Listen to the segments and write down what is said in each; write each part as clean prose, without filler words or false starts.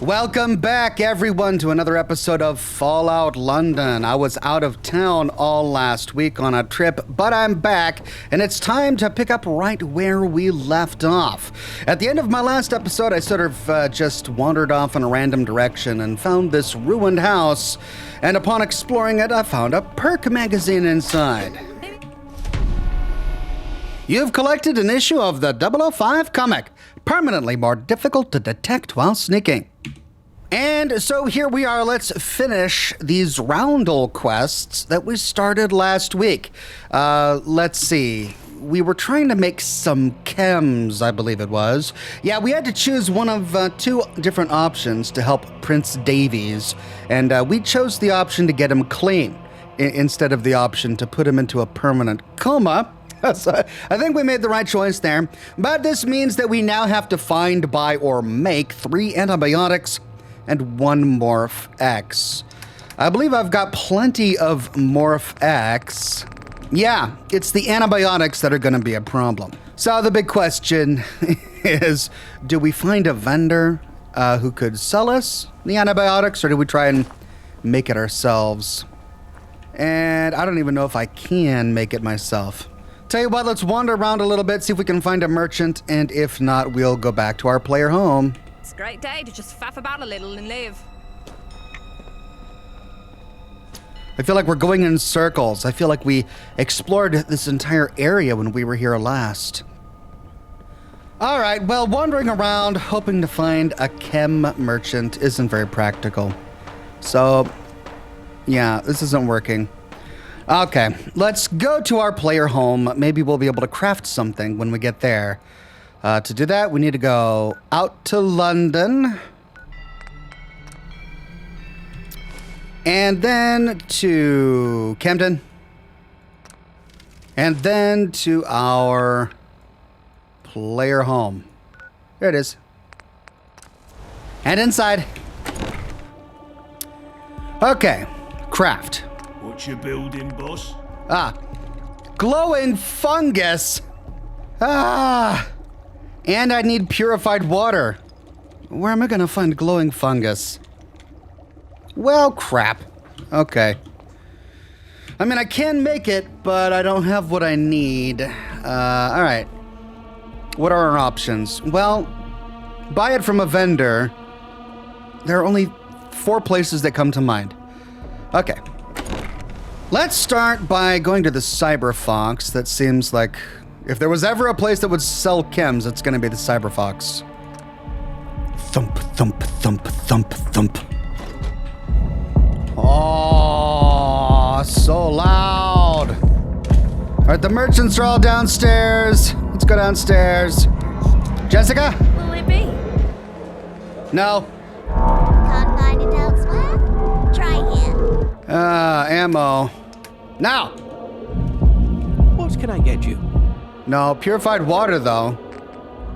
Welcome back, everyone, to another episode of Fallout London. I was out of town all last week on a trip, but I'm back, and it's time to pick up right where we left off. At the end of my last episode, I sort of just wandered off in a random direction and found this ruined house, and upon exploring it, I found a perk magazine inside. You've collected an issue of the 005 comic, permanently more difficult to detect while sneaking. And so here we are, let's finish these roundel quests that we started last week. Let's see. We were trying to make some chems, I believe it was. Yeah, we had to choose one of two different options to help Prince Davies, and we chose the option to get him clean instead of the option to put him into a permanent coma. So I think we made the right choice there, but this means that we now have to find, buy, or make 3 antibiotics and 1 Morph X. I believe I've got plenty of Morph X. Yeah, it's the antibiotics that are going to be a problem. So the big question is, do we find a vendor who could sell us the antibiotics, or do we try and make it ourselves? And I don't even know if I can make it myself. Tell you what, let's wander around a little bit, see if we can find a merchant, and if not, we'll go back to our player home. It's a great day to just faff about a little and live. I feel like we're going in circles. I feel like we explored this entire area when we were here last. All right, well, wandering around, hoping to find a chem merchant isn't very practical. So, yeah, this isn't working. Okay, let's go to our player home. Maybe we'll be able to craft something when we get there. To do that, we need to go out to London. And then to Camden. And then to our player home. There it is. And inside. Okay, craft. What you building, boss? Glowing fungus. And I need purified water. Where am I gonna find glowing fungus? Well, crap. Okay. I mean, I can make it, but I don't have what I need. Alright. What are our options? Well, buy it from a vendor. There are only 4 places that come to mind. Okay. Let's start by going to the Cyber Fox. That seems like if there was ever a place that would sell chems, it's going to be the Cyber Fox. Thump, thump, thump, thump, thump. Oh, so loud. All right, the merchants are all downstairs. Let's go downstairs. Jessica? Will it be? No. Can't find it elsewhere? Try here. Ammo. Now. What can I get you? No, purified water, though.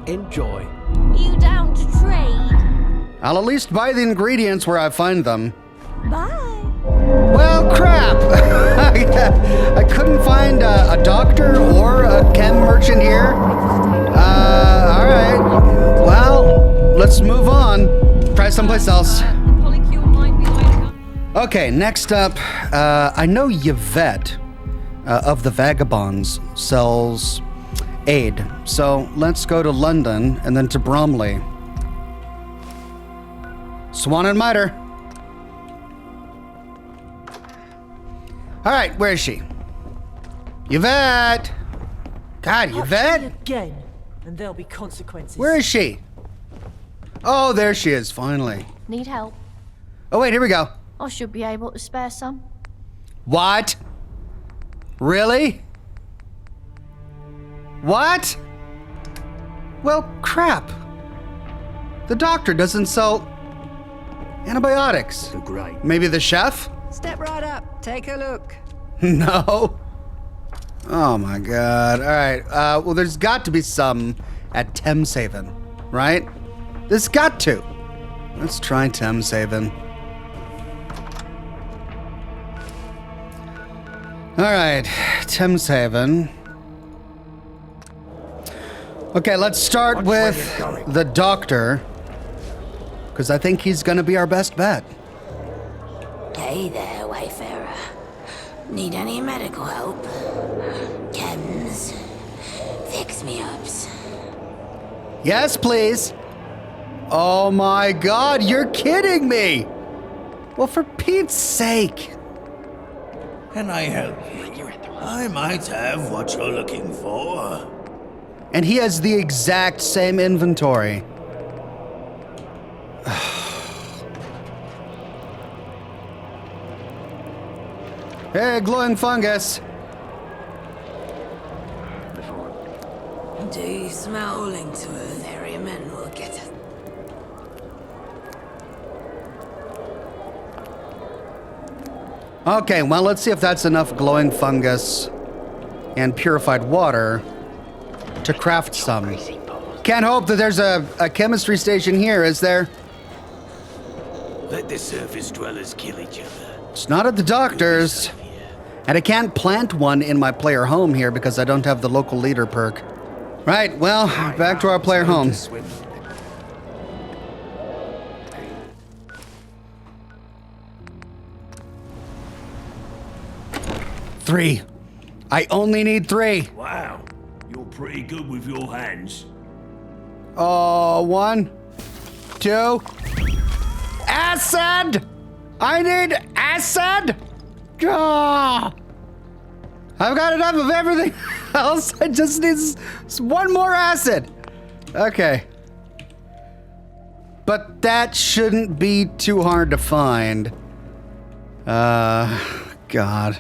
Enjoy. You down to trade? I'll at least buy the ingredients where I find them. Bye. Well, crap. I couldn't find a doctor or a chem merchant here. All right. Well, let's move on. Try someplace else. The polycule might be the way to go. Okay, next up, I know Yvette of the Vagabonds sells aid. So let's go to London and then to Bromley. Swan and Miter. All right, where is she? Yvette! God, Yvette? Again, and there'll be consequences. Where is she? Oh, there she is, finally. Need help? Oh, wait, here we go. I should be able to spare some. What? Really? What? Well, crap. The doctor doesn't sell antibiotics. Great. Maybe the chef? Step right up. Take a look. No. Oh my god. All right. Well, there's got to be some at Thameshaven, right? There's got to. Let's try Thameshaven. All right, Thameshaven. Okay, let's start with the doctor. because I think he's going to be our best bet. Hey there, Wayfarer. Need any medical help? Chems. Fix-me-ups. Yes, please. Oh my God, you're kidding me. Well, for Pete's sake. Can I help you? I might have what you're looking for. And he has the exact same inventory. Hey, glowing fungus. Do you smell linked to Earth area men will get it? Okay, well, let's see if that's enough glowing fungus and purified water to craft some. Can't hope that there's a chemistry station here, is there? Let the surface dwellers kill each other. It's not at the doctor's. And I can't plant one in my player home here because I don't have the local leader perk. Right, well, back to our player home. 3. I only need 3. Wow, you're pretty good with your hands. Oh, 1, 2. Acid! I need acid! Ah! I've got enough of everything else. I just need one more acid. Okay. But that shouldn't be too hard to find. God.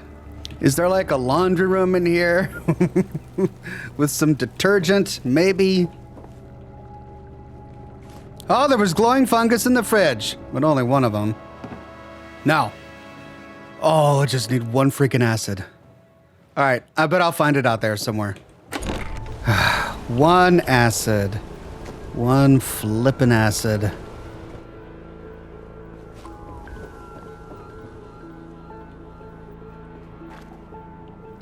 Is there like a laundry room in here? With some detergent, maybe? Oh, there was glowing fungus in the fridge, but only one of them. No. Oh, I just need one freaking acid. All right, I bet I'll find it out there somewhere. 1 acid. 1 flippin' acid.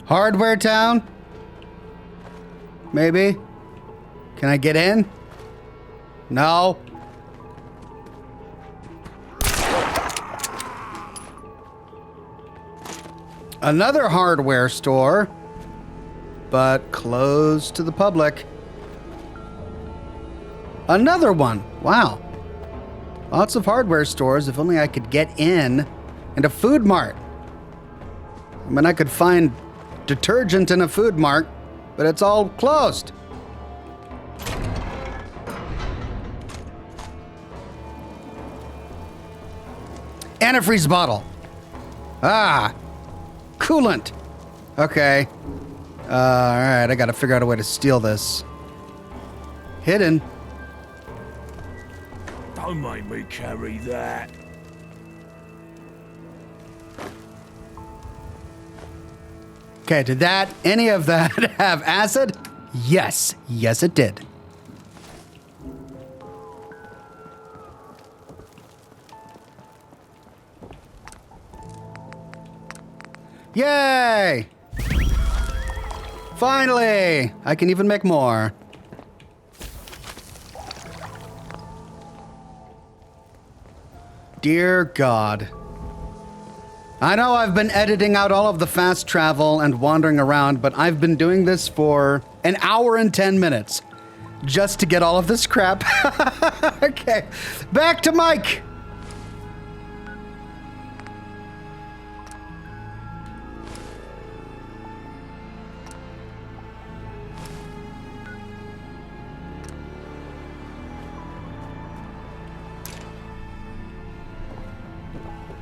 Hardware town? Maybe? Can I get in? No. Another hardware store, but closed to the public. Another one. Wow. Lots of hardware stores. If only I could get in. And a food mart. I mean, I could find detergent in a food mart, but it's all closed. Antifreeze bottle. Ah. Coolant. Okay. Alright, I gotta figure out a way to steal this. Hidden. Don't make me carry that. Okay, did any of that have acid? Yes. Yes, it did. Yay! Finally! I can even make more. Dear God. I know I've been editing out all of the fast travel and wandering around, but I've been doing this for an hour and 10 minutes just to get all of this crap. Okay, back to Mike.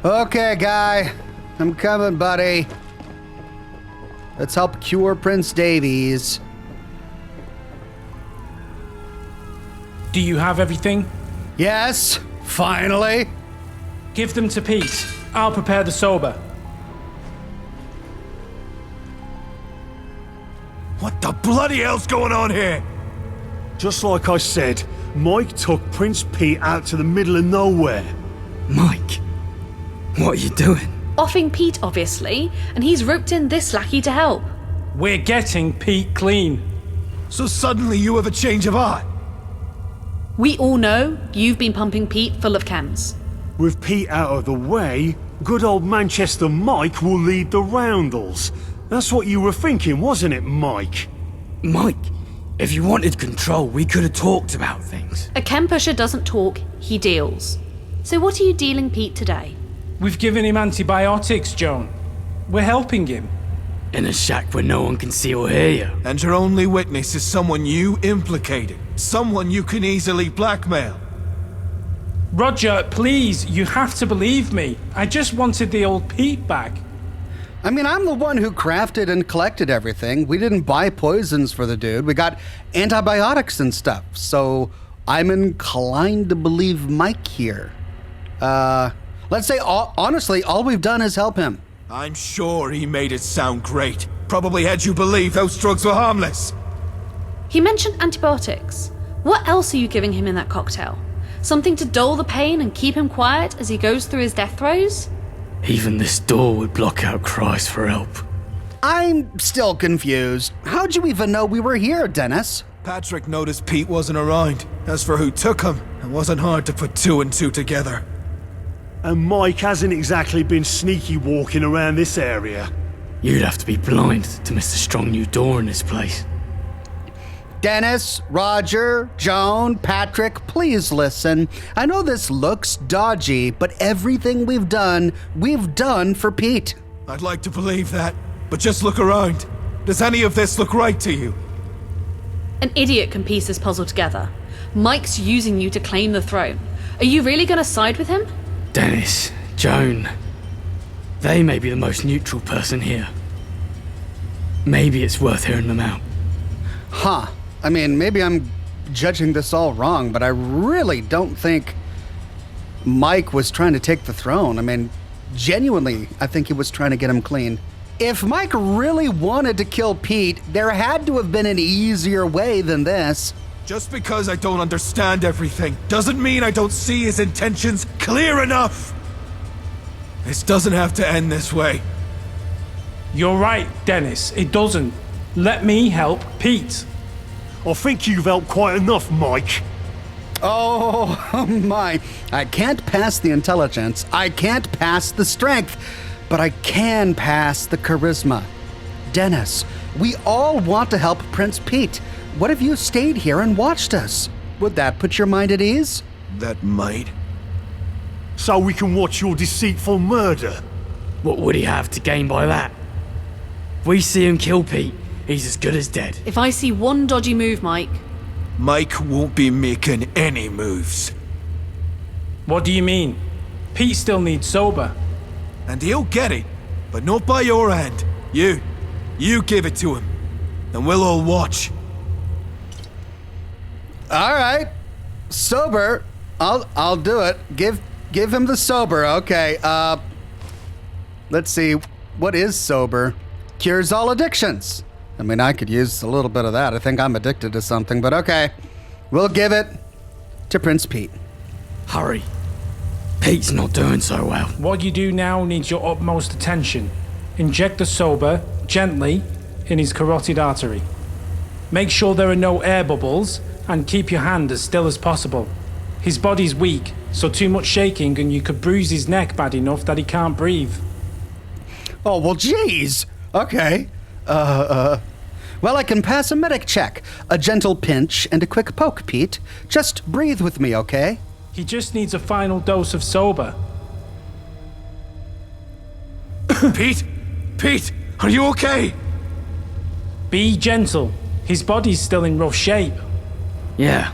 Okay, guy. I'm coming, buddy. Let's help cure Prince Davies. Do you have everything? Yes, finally. Give them to Pete. I'll prepare the sober. What the bloody hell's going on here? Just like I said, Mike took Prince Pete out to the middle of nowhere. Mike, what are you doing? Offing Pete, obviously, and he's roped in this lackey to help. We're getting Pete clean. So suddenly you have a change of heart? We all know you've been pumping Pete full of chems. With Pete out of the way, good old Manchester Mike will lead the roundels. That's what you were thinking, wasn't it, Mike? Mike, if you wanted control, we could have talked about things. A chem pusher doesn't talk, he deals. So what are you dealing Pete today? We've given him antibiotics, Joan. We're helping him. In a shack where no one can see or hear you. And your only witness is someone you implicated. Someone you can easily blackmail. Roger, please, you have to believe me. I just wanted the old Pete back. I mean, I'm the one who crafted and collected everything. We didn't buy poisons for the dude. We got antibiotics and stuff. So I'm inclined to believe Mike here. Let's say, honestly, all we've done is help him. I'm sure he made it sound great. Probably had you believe those drugs were harmless. He mentioned antibiotics. What else are you giving him in that cocktail? Something to dull the pain and keep him quiet as he goes through his death throes? Even this door would block out cries for help. I'm still confused. How'd you even know we were here, Dennis? Patrick noticed Pete wasn't around. As for who took him, it wasn't hard to put two and two together. And Mike hasn't exactly been sneaky walking around this area. You'd have to be blind to miss the strong new door in this place. Dennis, Roger, Joan, Patrick, please listen. I know this looks dodgy, but everything we've done for Pete. I'd like to believe that, but just look around. Does any of this look right to you? An idiot can piece this puzzle together. Mike's using you to claim the throne. Are you really going to side with him? Dennis, Joan, they may be the most neutral person here. Maybe it's worth hearing them out. Huh. I mean, maybe I'm judging this all wrong, but I really don't think Mike was trying to take the throne. I mean, genuinely, I think he was trying to get him clean. If Mike really wanted to kill Pete, there had to have been an easier way than this. Just because I don't understand everything doesn't mean I don't see his intentions clear enough. This doesn't have to end this way. You're right, Dennis. It doesn't. Let me help Pete. I think you've helped quite enough, Mike. Oh my. I can't pass the intelligence. I can't pass the strength. But I can pass the charisma. Dennis, we all want to help Prince Pete. What if you stayed here and watched us? Would that put your mind at ease? That might. So we can watch your deceitful murder. What would he have to gain by that? If we see him kill Pete, he's as good as dead. If I see one dodgy move, Mike... Mike won't be making any moves. What do you mean? Pete still needs sober. And he'll get it, but not by your hand. You give it to him, and we'll all watch. All right. Sober. I'll do it. Give him the sober. Okay. Let's see. What is sober? Cures all addictions. I mean, I could use a little bit of that. I think I'm addicted to something, but okay. We'll give it to Prince Pete. Hurry. Pete's not doing so well. What you do now needs your utmost attention. Inject the sober, gently, in his carotid artery. Make sure there are no air bubbles, and keep your hand as still as possible. His body's weak, so too much shaking and you could bruise his neck bad enough that he can't breathe. Oh, well, geez. Okay. Well, I can pass a medic check. A gentle pinch and a quick poke, Pete. Just breathe with me, okay? He just needs a final dose of sober. Pete, are you okay? Be gentle. His body's still in rough shape. Yeah.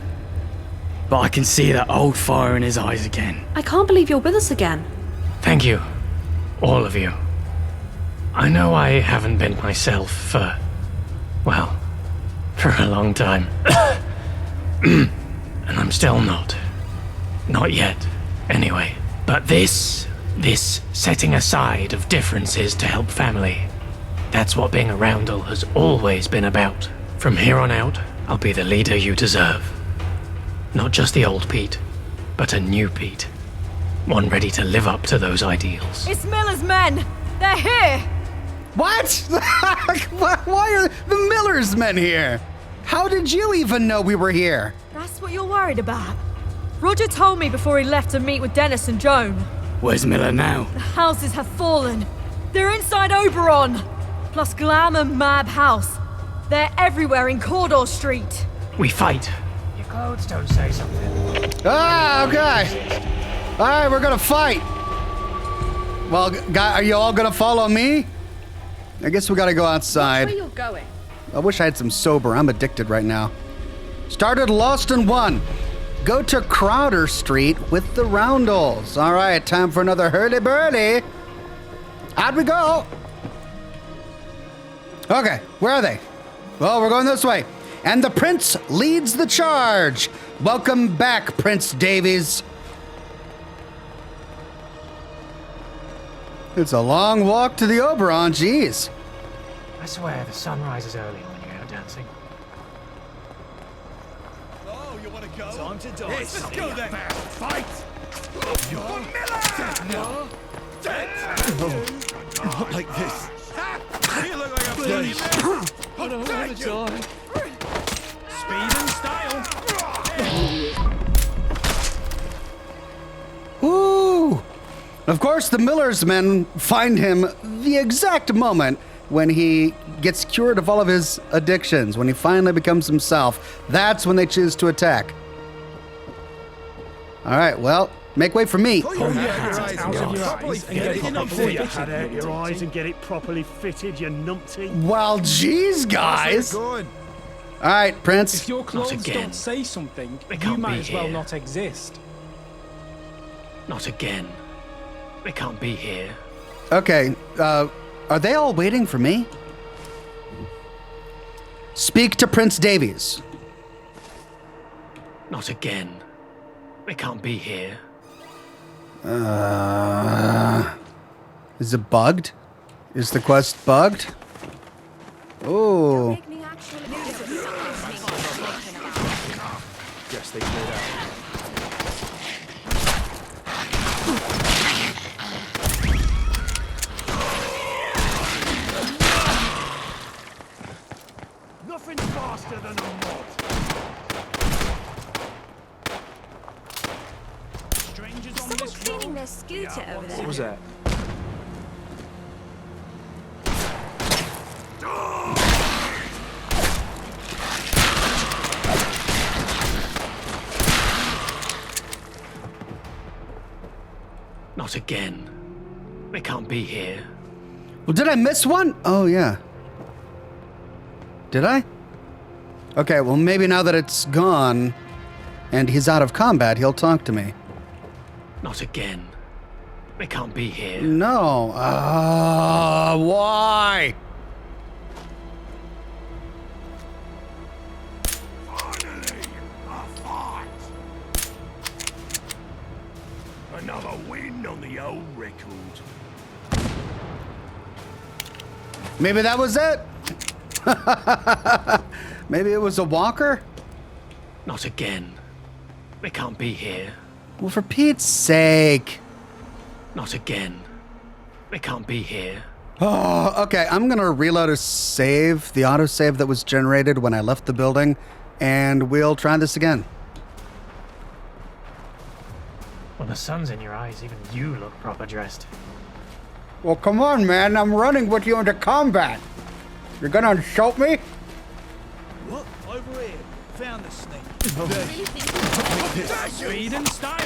But I can see that old fire in his eyes again. I can't believe you're with us again. Thank you. All of you. I know I haven't been myself for a long time. And I'm still not. Not yet, anyway. But this setting aside of differences to help family, that's what being a roundel has always been about. From here on out, I'll be the leader you deserve. Not just the old Pete, but a new Pete. One ready to live up to those ideals. It's Miller's men! They're here! What? Why are the Miller's men here? How did you even know we were here? That's what you're worried about. Roger told me before he left to meet with Dennis and Joan. Where's Miller now? The houses have fallen. They're inside Oberon. Plus Glam and Mab House. They're everywhere in Cawdor Street. We fight. Your clothes don't say something. Ah, okay. All right, we're gonna fight. Well, are you all gonna follow me? I guess we gotta go outside. Where you're going? I wish I had some sober. I'm addicted right now. Started lost and won. Go to Crowder Street with the Roundels. All right, time for another hurly-burly. How'd we go? Okay, where are they? Well, we're going this way. And the Prince leads the charge. Welcome back, Prince Davies. It's a long walk to the Oberon, jeez. I swear the sun rises early when you're out dancing. Oh, you want to go? Time to die. Yes, let's go then. Fight! You're Miller! No. Dead! No. Not like this. You look like a bloody man. I don't want to die. Speed and style. Ooh! Of course, the Miller's men find him the exact moment when he gets cured of all of his addictions, when he finally becomes himself. That's when they choose to attack. All right, well, make way for me. Pull your head out your eyes and get it properly fitted, you numpty. Well, geez, guys. All right, Prince. If your clothes don't say something, you might as well not exist. Not again. They can't be here. Okay, are they all waiting for me? Speak to Prince Davies. Not again. They can't be here. Is it bugged? Is the quest bugged? Oh. Guess they cleared out. Nothing faster than a mod. Strangers on Someone this cleaning their scooter over there. What was that? Not again. They can't be here. Well, did I miss one? Oh, yeah. Did I? Okay, well, maybe now that it's gone and he's out of combat, he'll talk to me. Not again. They can't be here. No. Why? Finally, a fight. Another win on the old record. Maybe that was it? Maybe it was a walker? Not again. They can't be here. Well, for Pete's sake. Not again. They can't be here. Oh, okay. I'm going to reload a save, the autosave that was generated when I left the building, and we'll try this again. When the sun's in your eyes, even you look proper dressed. Well, come on, man. I'm running with you into combat. You're going to insult me? What? Over here. Found the snake. Speed and style.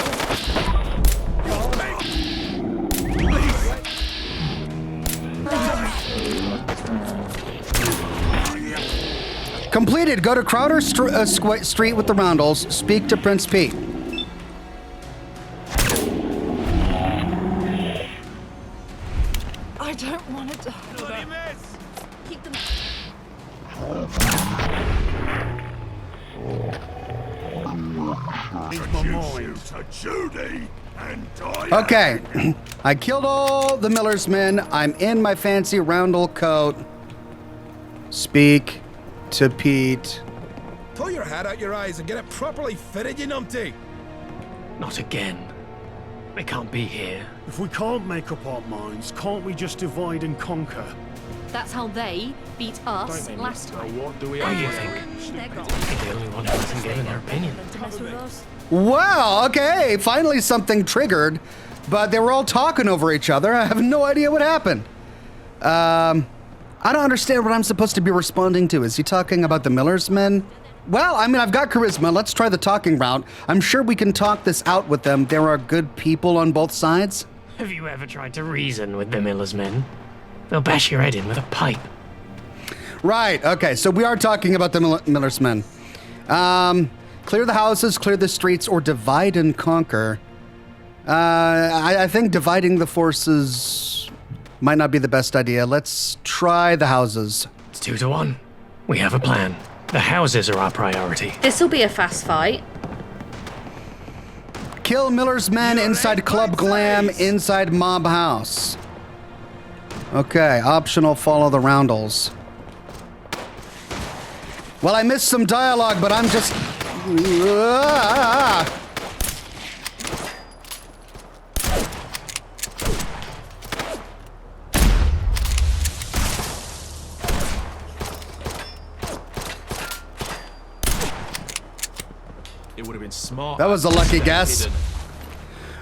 Completed. Go to Crowder Street with the Roundels. Speak to Prince Pete. I don't want to die. Bloody mess. Keep them. To Judy and Diane. Okay. I killed all the Miller's men. I'm in my fancy roundel coat. Speak to Pete. Pull your hat out your eyes and get it properly fitted, you numpty. Not again. They can't be here. If we can't make up our minds, can't we just divide and conquer? That's how they beat us last time. What do you think? You're the only one who hasn't given their opinion. Wow, okay, finally something triggered, but they were all talking over each other. I have no idea what happened. I don't understand what I'm supposed to be responding to. Is he talking about the Miller's men? Well, I mean, I've got charisma. Let's try the talking route. I'm sure we can talk this out with them. There are good people on both sides. Have you ever tried to reason with the Miller's men? They'll bash your head in with a pipe. Right, okay, so we are talking about the Miller's men. Clear the houses, clear the streets, or divide and conquer. I think dividing the forces might not be the best idea. Let's try the houses. It's 2-1. We have a plan. The houses are our priority. This'll be a fast fight. Kill Miller's men inside Club Glam, inside Mob House. Okay, optional follow the roundels. Well, I missed some dialogue, but I'm just... It would have been smart. That was a lucky guess.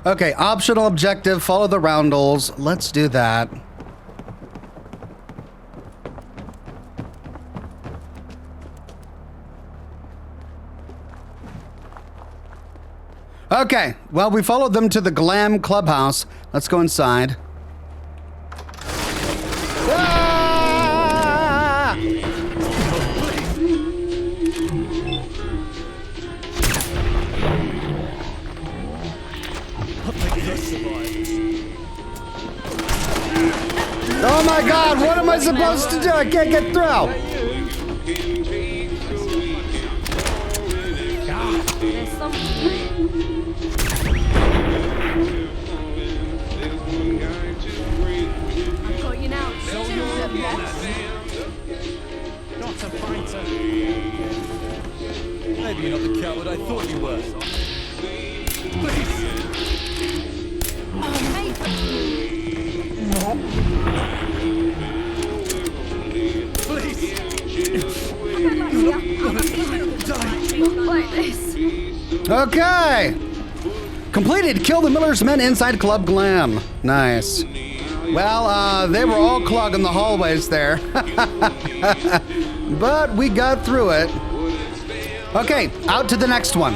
Okay, optional objective, follow the roundels. Let's do that. Okay, well, we followed them to the Glam Clubhouse. Let's go inside. Ah! Oh my God, what am I supposed to do? I can't get through. There's something. I've got you now. Not a fighter. Maybe you're not the coward I thought you were. Please. Like this. Okay. Completed. Kill the Miller's men inside Club Glam. Nice. Well, they were all clogging the hallways there. But we got through it. Okay, out to the next one.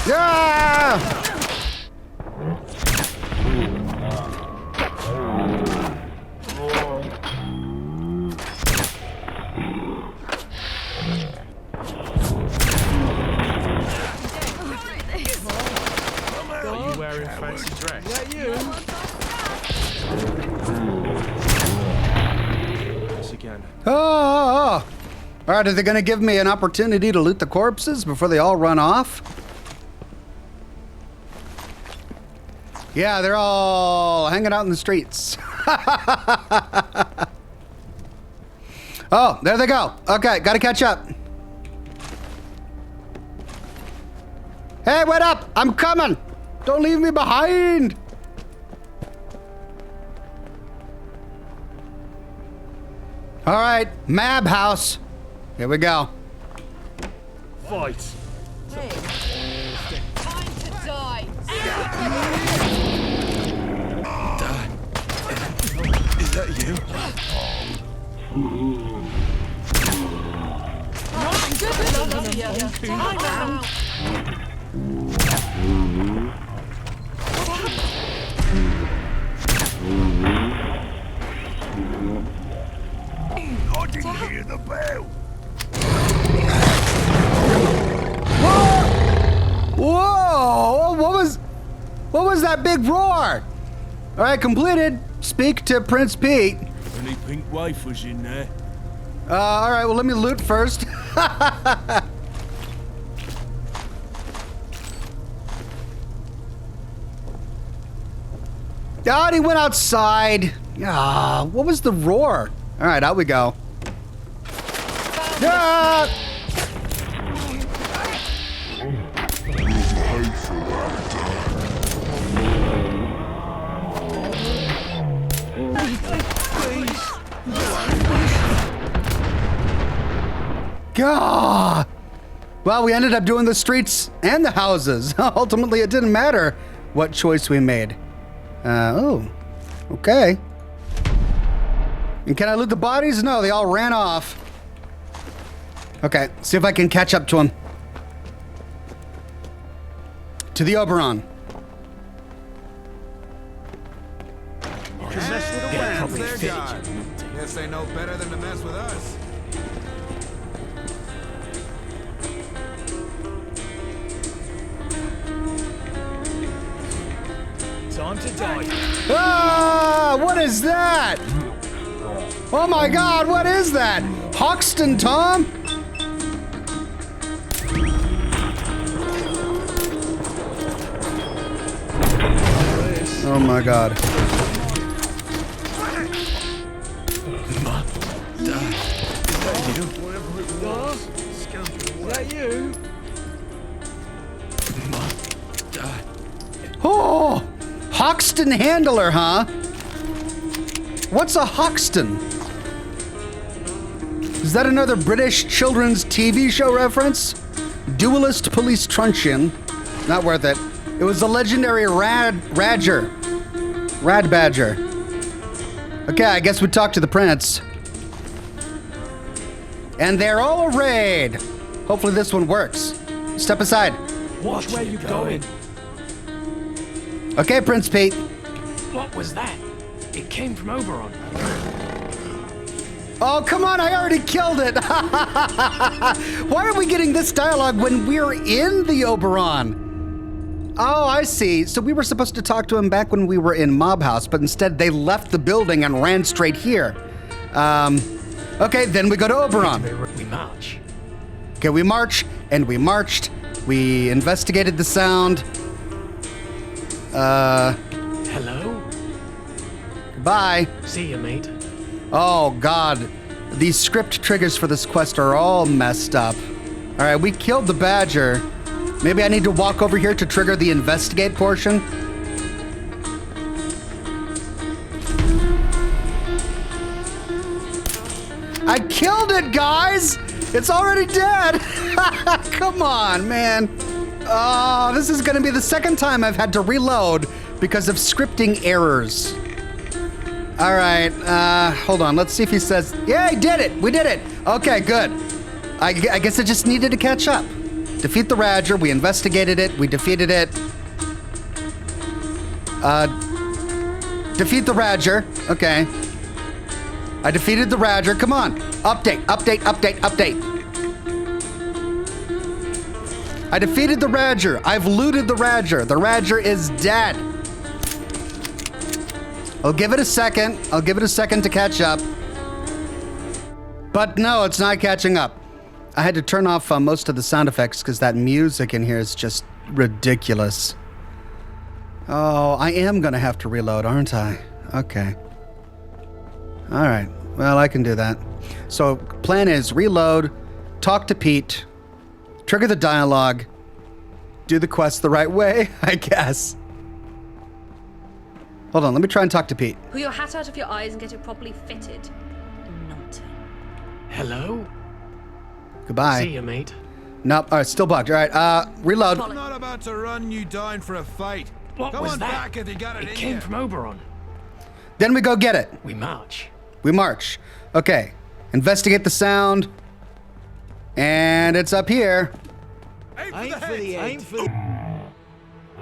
Yeah! Are you wearing fancy dress? Is that you? This again. Oh! All right, are they going to give me an opportunity to loot the corpses before they all run off? Yeah, they're all hanging out in the streets. Oh, there they go. Okay, got to catch up. Hey, wait up! I'm coming! Don't leave me behind! All right, Mab House. Here we go. Fight. Time to die. Is that you? I didn't hear the bell. Whoa! What was that big roar? All right, completed. Speak to Prince Pete. Any pink wafers in there? All right, well, let me loot first. God, he went outside. Ah, what was the roar? All right, out we go. Ah! Gah! Well, we ended up doing the streets and the houses. Ultimately, it didn't matter what choice we made. Oh, okay. And can I loot the bodies? No, they all ran off. Okay, see if I can catch up to them. To the Oberon. Guess they know better than to mess with us. Time to die. Ah! What is that? Oh my god, what is that? Hoxton, Tom? Oh my god. Is that you? Oh! Hoxton Handler, huh? What's a Hoxton? Is that another British children's TV show reference? Duelist Police Truncheon. Not worth it. It was the legendary Rad Badger. Okay, I guess we talked to the prince. And they're all arrayed. Hopefully this one works. Step aside. Watch where you're going. Okay, Prince Pete. What was that? It came from Oberon. Oh, come on, I already killed it. Why are we getting this dialogue when we're in the Oberon? Oh, I see. So we were supposed to talk to him back when we were in Mob House, but instead they left the building and ran straight here. Okay, then we go to Oberon. We march. Okay, we march, and we marched. We investigated the sound. Hello? Goodbye. See you, mate. Oh, God. These script triggers for this quest are all messed up. All right, we killed the badger. Maybe I need to walk over here to trigger the investigate portion. I killed it, guys! It's already dead! Come on, man. Oh, this is gonna be the second time I've had to reload because of scripting errors. All right, hold on. Let's see if he says, yeah, he did it. We did it. Okay, good. I guess I just needed to catch up. Defeat the Radger. We investigated it. We defeated it. Defeat the Radger. Okay. I defeated the Radger. Come on. Update, update, update, update. I defeated the Radger. I've looted the Radger. The Radger is dead. I'll give it a second. I'll give it a second to catch up. But no, it's not catching up. I had to turn off most of the sound effects because that music in here is just ridiculous. Oh, I am going to have to reload, aren't I? Okay. All right. Well, I can do that. So, plan is reload, talk to Pete, trigger the dialogue, do the quest the right way, I guess. Hold on, let me try and talk to Pete. Pull your hat out of your eyes and get it properly fitted. Naughty. Hello? Goodbye. See you, mate. Nope, all right, still bugged. All right, reload. I'm not about to run you down for a fight. What Come was on that? back if you got it It in came you. from Oberon. Then we go get it. We march. We march. Okay, investigate the sound. And it's up here. Aim for the head. Aim for the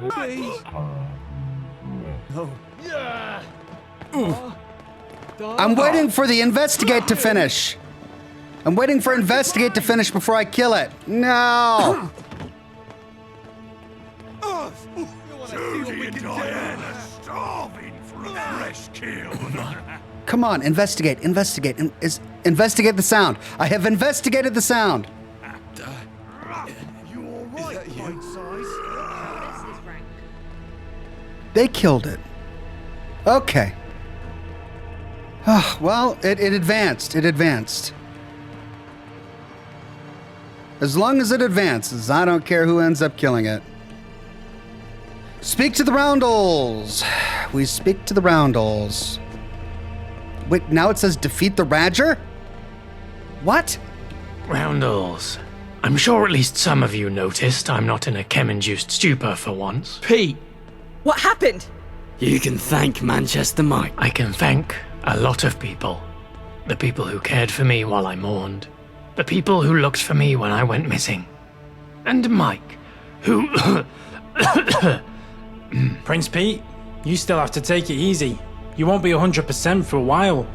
Please. Oh. Yeah. I'm waiting for the investigate to finish. I'm waiting for investigate to finish before I kill it. No. Judy and Diana starving for a fresh kill. Come on, investigate, investigate, investigate the sound. I have investigated the sound. You all right, bite size? They killed it. Okay. Oh, well, it advanced. It advanced. As long as it advances, I don't care who ends up killing it. Speak to the Roundels. We speak to the Roundels. Wait, now it says defeat the Radger? What? Roundels. I'm sure at least some of you noticed I'm not in a chem-induced stupor for once. Pete, What happened? you can thank Manchester Mike. I can thank a lot of people. The people who cared for me while I mourned. The people who looked for me when I went missing. And Mike, who... Prince Pete, you still have to take it easy. You won't be 100% for a while.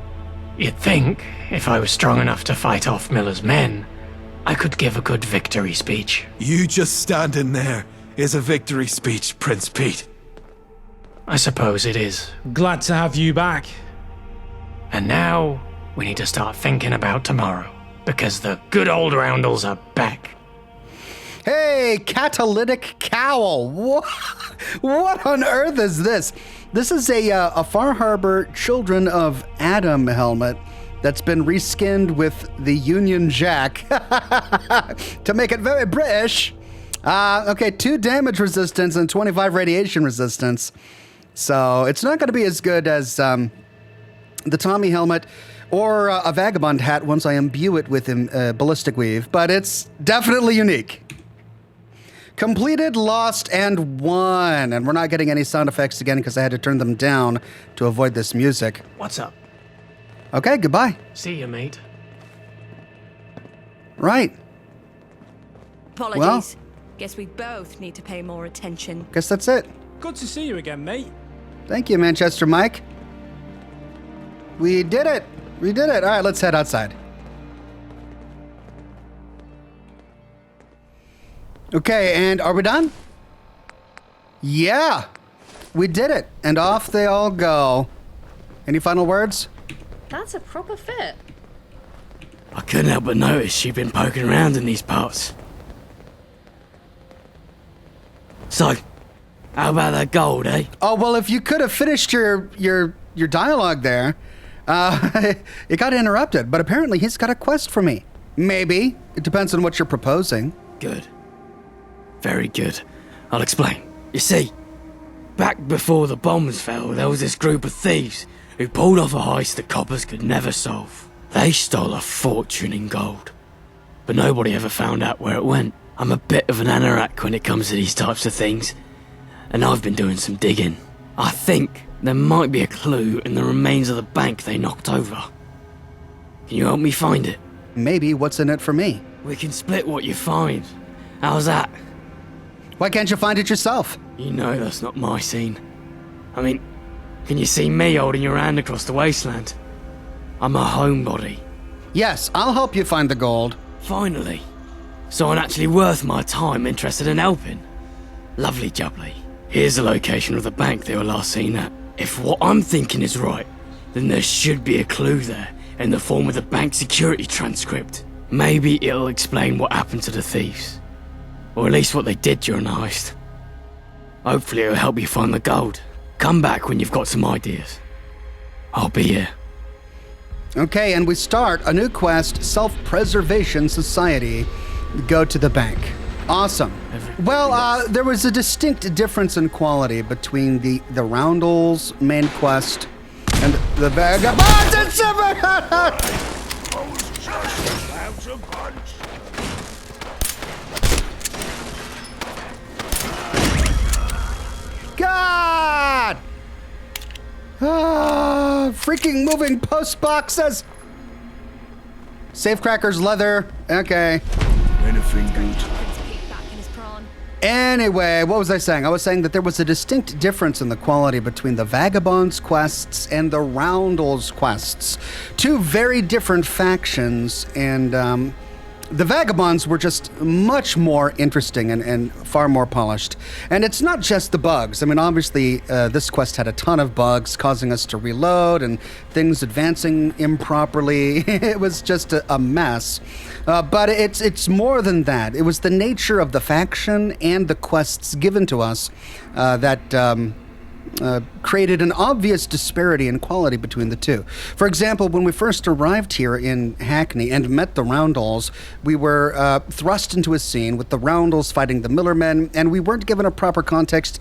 You'd think, if I was strong enough to fight off Miller's men, I could give a good victory speech. You just standing there is a victory speech, Prince Pete. I suppose it is. Glad to have you back. And now, we need to start thinking about tomorrow, because the good old Roundels are back. Hey, catalytic cowl. What on earth is this? This is a Far Harbor Children of Adam helmet that's been reskinned with the Union Jack to make it very British. Okay, 2 damage resistance and 25 radiation resistance. So it's not going to be as good as the Tommy helmet or a Vagabond hat once I imbue it with ballistic weave, but it's definitely unique. Completed, lost, and won. And we're not getting any sound effects again because I had to turn them down to avoid this music. What's up? Okay, goodbye. See you, mate. Right. Apologies. Well. Guess we both need to pay more attention. Guess that's it. Good to see you again, mate. Thank you, Manchester Mike. We did it. We did it. All right, let's head outside. Okay, and are we done? Yeah, we did it. And off they all go. Any final words? That's a proper fit. I couldn't help but notice you've been poking around in these parts. So, how about that gold, eh? Oh, well, if you could have finished your dialogue there, it got interrupted. But apparently he's got a quest for me. Maybe. It depends on what you're proposing. Good. Very good. I'll explain. You see, back before the bombs fell, there was this group of thieves who pulled off a heist the coppers could never solve. They stole a fortune in gold, but nobody ever found out where it went. I'm a bit of an anorak when it comes to these types of things, and I've been doing some digging. I think there might be a clue in the remains of the bank they knocked over. Can you help me find it? Maybe. What's in it for me? We can split what you find. How's that? Why can't you find it yourself? You know that's not my scene. I mean, can you see me holding your hand across the wasteland? I'm a homebody. Yes, I'll help you find the gold. Finally. Someone actually worth my time interested in helping. Lovely jubbly. Here's the location of the bank they were last seen at. If what I'm thinking is right, then there should be a clue there in the form of the bank security transcript. Maybe it'll explain what happened to the thieves. Or at least what they did during the heist. Hopefully it'll help you find the gold. Come back when you've got some ideas. I'll be here. Okay, and we start a new quest, Self-Preservation Society. Go to the bank. Awesome. Well, there was a distinct difference in quality between the Roundels main quest and the Vagabonds. God! Freaking moving post boxes. Safecrackers, leather. Okay. Anything good? Anyway, what was I saying? I was saying that there was a distinct difference in the quality between the Vagabonds quests and the Roundels quests. 2 very different factions, and the Vagabonds were just much more interesting and far more polished. And it's not just the bugs. I mean, obviously, this quest had a ton of bugs causing us to reload and things advancing improperly. It was just a mess. But it's more than that. It was the nature of the faction and the quests given to us that created an obvious disparity in quality between the two. For example, when we first arrived here in Hackney and met the Roundels, we were thrust into a scene with the Roundels fighting the Millermen, and we weren't given a proper context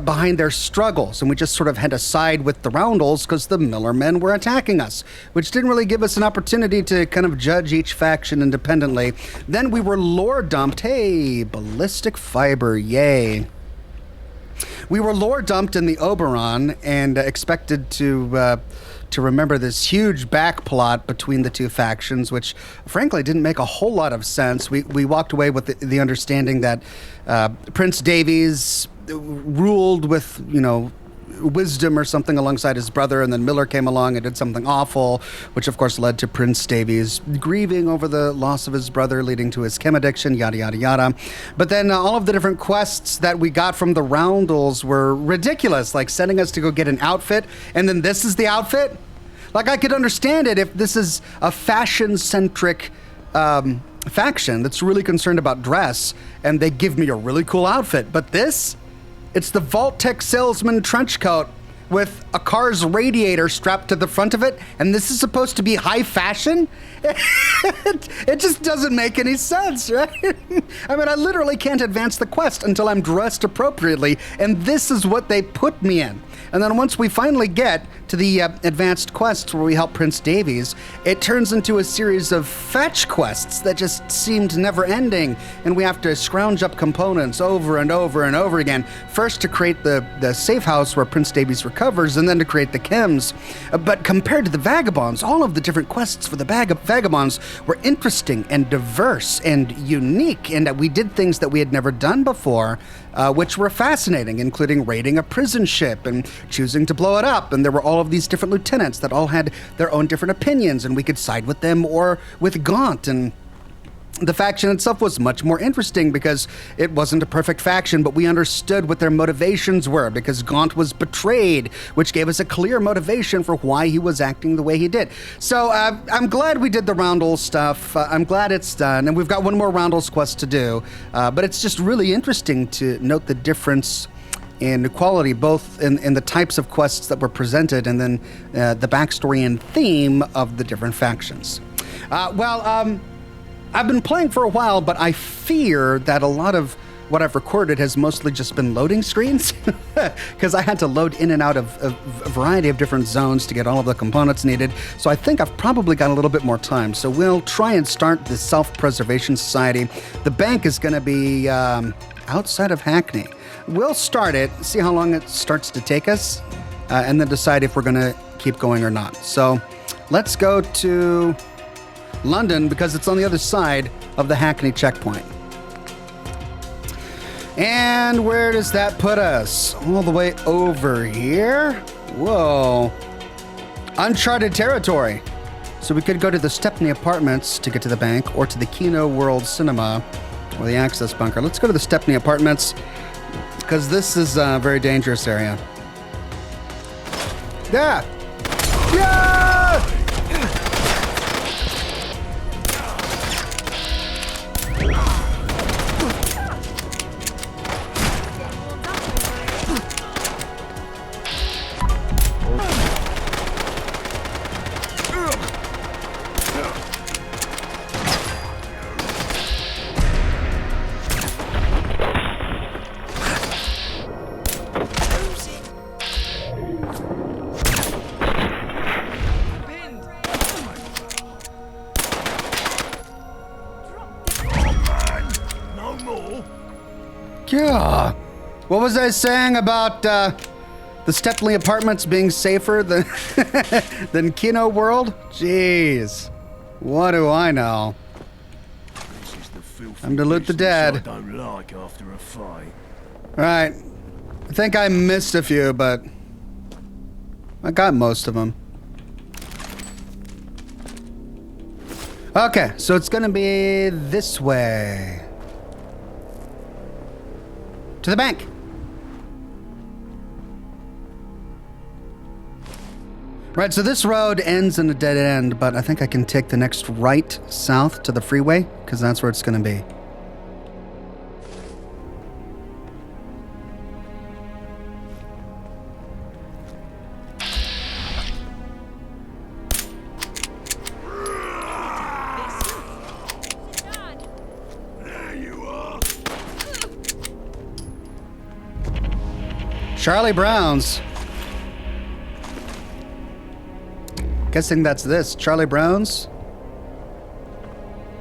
behind their struggles, and we just sort of had to side with the Roundels because the Millermen were attacking us, which didn't really give us an opportunity to kind of judge each faction independently. Then we were lore dumped. Hey, ballistic fiber, yay. We were lore dumped in the Oberon and expected to remember this huge backplot between the two factions, which frankly didn't make a whole lot of sense. We walked away with the understanding that Prince Davies ruled with, wisdom or something alongside his brother, and then Miller came along and did something awful, which of course led to Prince Davies grieving over the loss of his brother, leading to his chem addiction, yada yada yada. But then all of the different quests that we got from the Roundels were ridiculous, like sending us to go get an outfit, and then this is the outfit? Like, I could understand it if this is a fashion-centric faction that's really concerned about dress, and they give me a really cool outfit, but this? It's the Vault-Tec salesman trench coat with a car's radiator strapped to the front of it, and this is supposed to be high fashion? It just doesn't make any sense, right? I mean, I literally can't advance the quest until I'm dressed appropriately, and this is what they put me in. And then once we finally get to the advanced quests where we help Prince Davies, it turns into a series of fetch quests that just seemed never-ending, and we have to scrounge up components over and over and over again, first to create the safe house where Prince Davies recovers, and then to create the chems. But compared to the Vagabonds, all of the different quests for the Vagabonds were interesting and diverse and unique, and we did things that we had never done before, which were fascinating, including raiding a prison ship and choosing to blow it up. And there were all of these different lieutenants that all had their own different opinions, and we could side with them or with Gaunt. And the faction itself was much more interesting because it wasn't a perfect faction, but we understood what their motivations were because Gaunt was betrayed, which gave us a clear motivation for why he was acting the way he did. So I'm glad we did the Roundel stuff. I'm glad it's done, and we've got one more Roundels quest to do. But it's just really interesting to note the difference in quality, both in the types of quests that were presented and then the backstory and theme of the different factions. I've been playing for a while, but I fear that a lot of what I've recorded has mostly just been loading screens because I had to load in and out of a variety of different zones to get all of the components needed. So I think I've probably got a little bit more time. So we'll try and start the Self-Preservation Society. The bank is going to be outside of Hackney. We'll start it, see how long it starts to take us, and then decide if we're going to keep going or not. So let's go to London because it's on the other side of the Hackney checkpoint. And where does that put us? All the way over here? Whoa. Uncharted territory. So we could go to the Stepney Apartments to get to the bank, or to the Kino World Cinema, or the Access Bunker. Let's go to the Stepney Apartments, because this is a very dangerous area. Yeah! Yeah! Yeah. What was I saying about the Stepney Apartments being safer than than Kino World? Jeez. What do I know? Time to loot the dead. I don't like after a fight. Right. I think I missed a few, but I got most of them. Okay, so it's gonna be this way. To the bank. Right, so this road ends in a dead end, but I think I can take the next right south to the freeway, because that's where it's going to be. Charlie Brown's. Guessing that's this. Charlie Brown's.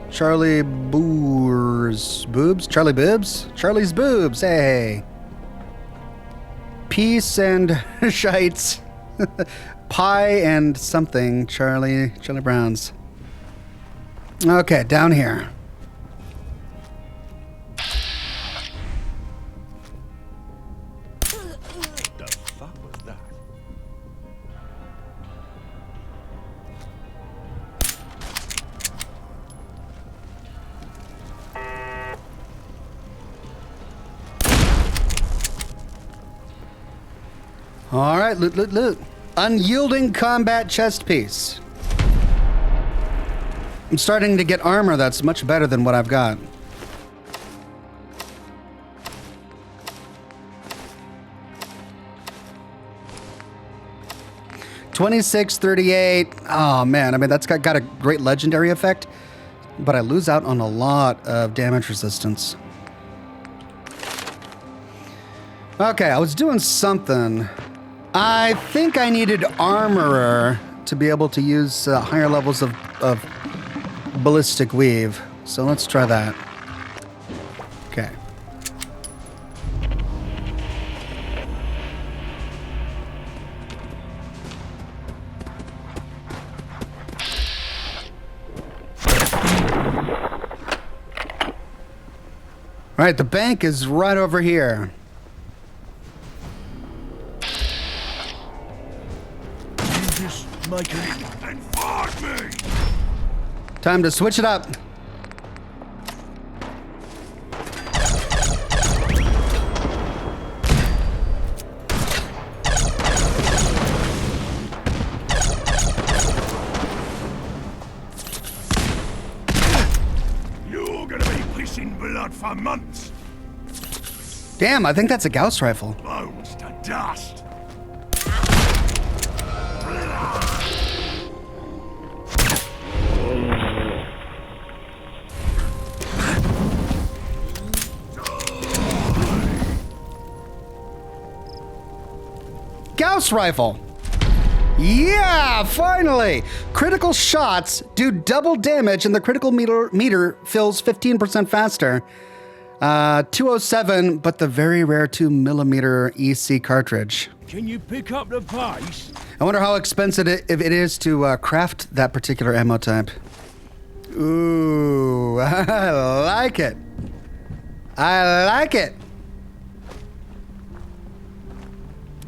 Charlie Boobs? Charlie Boobs? Charlie's Boobs, hey. Peace and shites. Pie and something. Charlie Brown's. Okay, down here. The fuck was that? All right, loot. Unyielding combat chest piece. I'm starting to get armor that's much better than what I've got. $26.38. Oh man, I mean that's got a great legendary effect, but I lose out on a lot of damage resistance. Okay, I was doing something. I think I needed armorer to be able to use higher levels of ballistic weave. So let's try that. Okay. All right, the bank is right over here. Time to switch it up. You're gonna be pissing blood for months. Damn, I think that's a Gauss rifle. Bones to dust. Gauss rifle. Yeah, finally! Critical shots do double damage and the critical meter fills 15% faster. 207, but the very rare 2mm EC cartridge. Can you pick up the pace? I wonder how expensive it is to craft that particular ammo type. Ooh, I like it. I like it.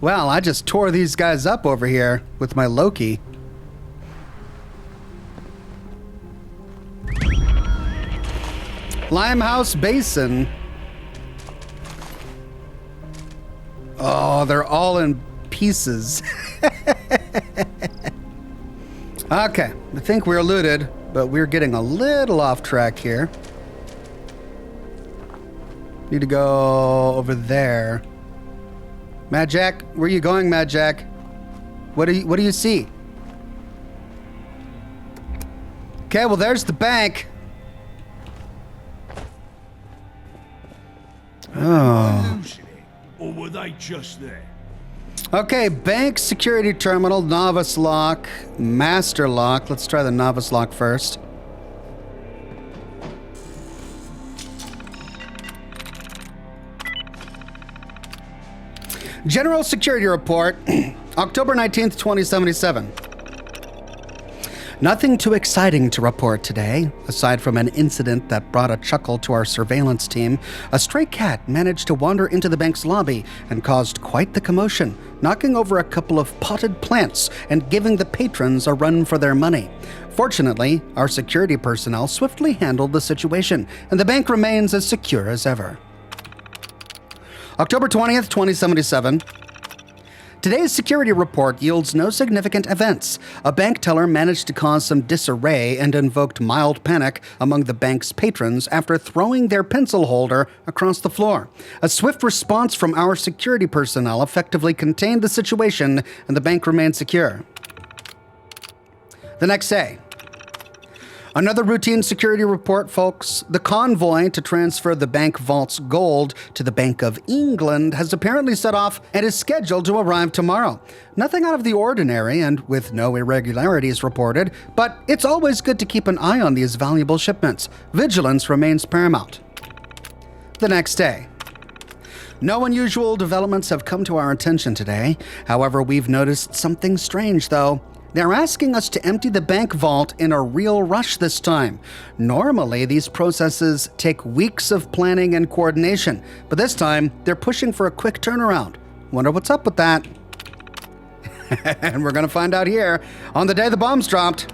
Well, I just tore these guys up over here with my Loki. Limehouse Basin. Oh, they're all in pieces. Okay, I think we're looted, but we're getting a little off track here. Need to go over there. Mad Jack, where are you going, Mad Jack? What do you see? Okay, well there's the bank. Oh. Or were they just there? Okay, bank security terminal, novice lock, master lock. Let's try the novice lock first. General Security Report, October 19th, 2077. Nothing too exciting to report today. Aside from an incident that brought a chuckle to our surveillance team, a stray cat managed to wander into the bank's lobby and caused quite the commotion, knocking over a couple of potted plants and giving the patrons a run for their money. Fortunately, our security personnel swiftly handled the situation, and the bank remains as secure as ever. October 20th, 2077. Today's security report yields no significant events. A bank teller managed to cause some disarray and invoked mild panic among the bank's patrons after throwing their pencil holder across the floor. A swift response from our security personnel effectively contained the situation, and the bank remained secure. The next day. Another routine security report, folks. The convoy to transfer the bank vault's gold to the Bank of England has apparently set off and is scheduled to arrive tomorrow. Nothing out of the ordinary and with no irregularities reported, but it's always good to keep an eye on these valuable shipments. Vigilance remains paramount. The next day. No unusual developments have come to our attention today. However, we've noticed something strange, though. They're asking us to empty the bank vault in a real rush this time. Normally, these processes take weeks of planning and coordination, but this time, they're pushing for a quick turnaround. Wonder what's up with that? And we're gonna find out here on the day the bombs dropped.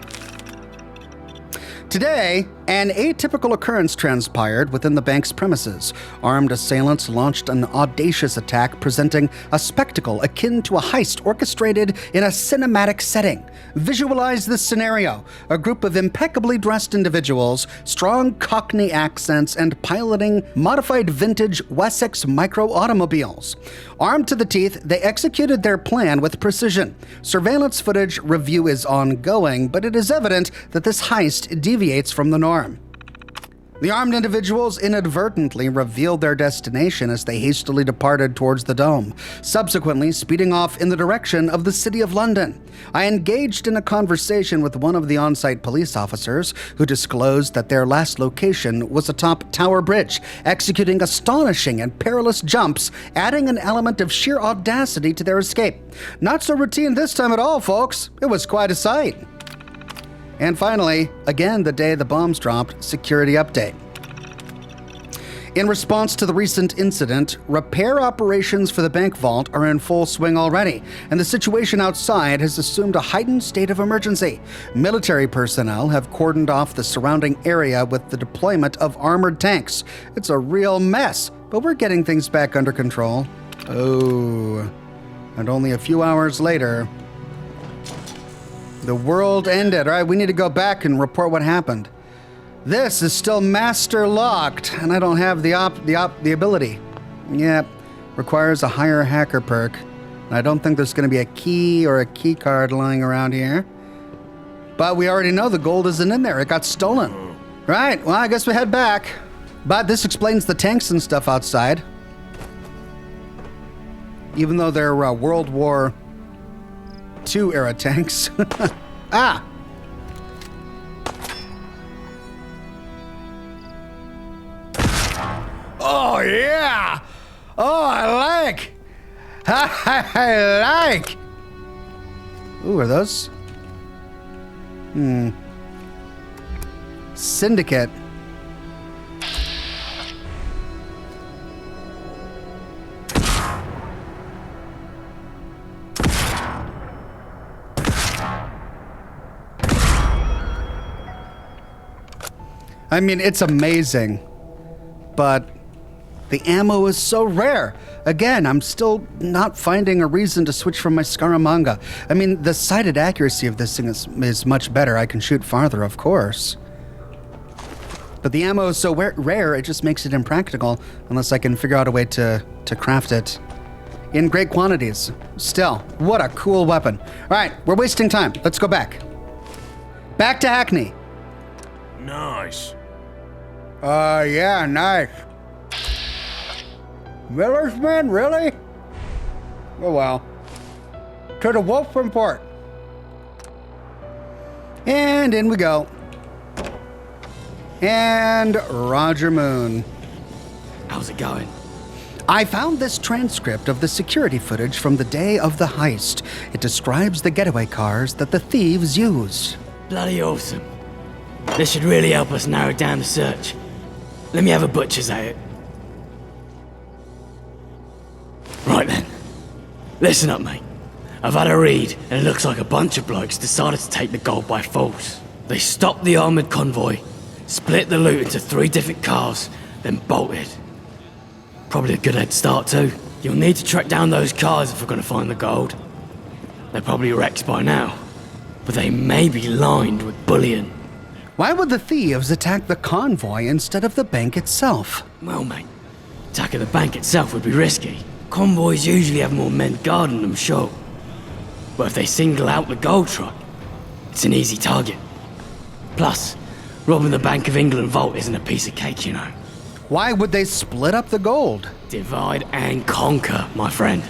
Today, an atypical occurrence transpired within the bank's premises. Armed assailants launched an audacious attack presenting a spectacle akin to a heist orchestrated in a cinematic setting. Visualize this scenario: a group of impeccably dressed individuals, strong Cockney accents, and piloting modified vintage Wessex micro-automobiles. Armed to the teeth, they executed their plan with precision. Surveillance footage review is ongoing, but it is evident that this heist deviates from the norm. The armed individuals inadvertently revealed their destination as they hastily departed towards the dome, subsequently speeding off in the direction of the City of London. I engaged in a conversation with one of the on-site police officers, who disclosed that their last location was atop Tower Bridge, executing astonishing and perilous jumps, adding an element of sheer audacity to their escape. Not so routine this time at all, folks. It was quite a sight. And finally, again the day the bombs dropped, security update. In response to the recent incident, repair operations for the bank vault are in full swing already, and the situation outside has assumed a heightened state of emergency. Military personnel have cordoned off the surrounding area with the deployment of armored tanks. It's a real mess, but we're getting things back under control. Oh, and only a few hours later, the world ended. All right, we need to go back and report what happened. This is still master locked, and I don't have the ability. Yep, requires a higher hacker perk. I don't think there's going to be a key or a key card lying around here. But we already know the gold isn't in there. It got stolen. Right, well, I guess we head back. But this explains the tanks and stuff outside. Even though they're World War II era tanks. Ah! Oh, yeah! Oh, I like! I like! Ooh, are those? Syndicate. I mean, it's amazing, but the ammo is so rare. Again, I'm still not finding a reason to switch from my Scaramanga. I mean, the sighted accuracy of this thing is much better. I can shoot farther, of course. But the ammo is so rare, it just makes it impractical unless I can figure out a way to craft it in great quantities. Still, what a cool weapon. All right, we're wasting time. Let's go back. Back to Hackney. Nice. Yeah, nice. Miller's men, really? Oh well. To the Wolf from Port. And in we go. And Roger Moon. How's it going? I found this transcript of the security footage from the day of the heist. It describes the getaway cars that the thieves used. Bloody awesome. This should really help us narrow down the search. Let me have a butcher's at it. Right then. Listen up, mate. I've had a read, and it looks like a bunch of blokes decided to take the gold by force. They stopped the armoured convoy, split the loot into 3 different cars, then bolted. Probably a good head start too. You'll need to track down those cars if we're going to find the gold. They're probably wrecked by now, but they may be lined with bullion. Why would the thieves attack the convoy instead of the bank itself? Well, mate, attacking the bank itself would be risky. Convoys usually have more men guarding them, sure. But if they single out the gold truck, it's an easy target. Plus, Robbing the Bank of England vault isn't a piece of cake, you know. Why would they split up the gold? Divide and conquer, my friend.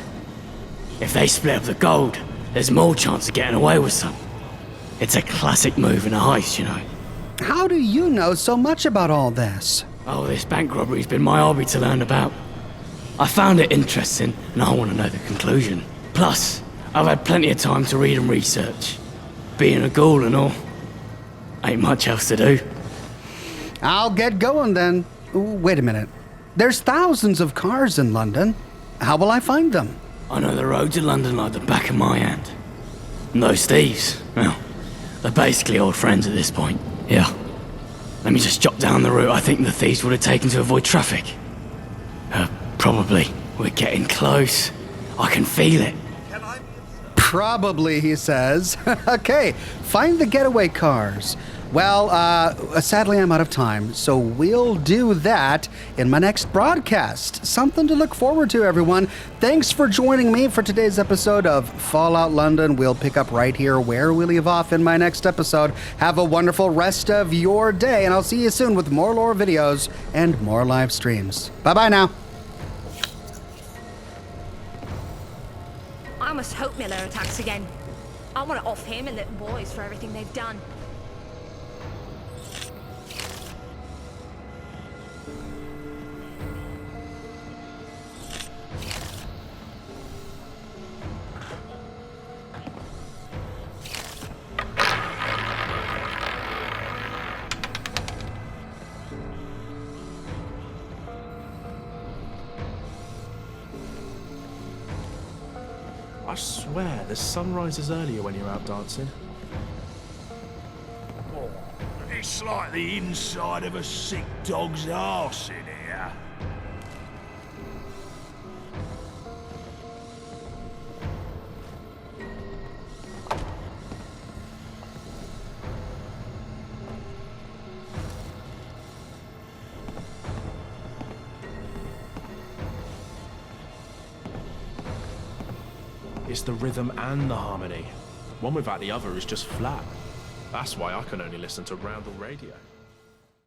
If they split up the gold, there's more chance of getting away with some. It's a classic move in a heist, you know. How do you know so much about all this? Oh, this bank robbery's been my hobby to learn about. I found it interesting, and I want to know the conclusion. Plus, I've had plenty of time to read and research. Being a ghoul and all, ain't much else to do. I'll get going then. Ooh, wait a minute. There's thousands of cars in London. How will I find them? I know the roads of London like the back of my hand. And those thieves, well, they're basically old friends at this point. Yeah. Let me just jot down the route I think the thieves would have taken to avoid traffic. Probably. We're getting close. I can feel it. Probably, he says. Okay, find the getaway cars. Well, sadly I'm out of time, so we'll do that in my next broadcast. Something to look forward to, everyone. Thanks for joining me for today's episode of Fallout London. We'll pick up right here where we leave off in my next episode. Have a wonderful rest of your day, and I'll see you soon with more lore videos and more live streams. Bye-bye now. I must hope Miller attacks again. I want to off him and little boys for everything they've done. I swear, the sun rises earlier when you're out dancing. Oh, it's like the inside of a sick dog's arse in here. It's the rhythm and the harmony. One without the other is just flat. That's why I can only listen to Roundel radio.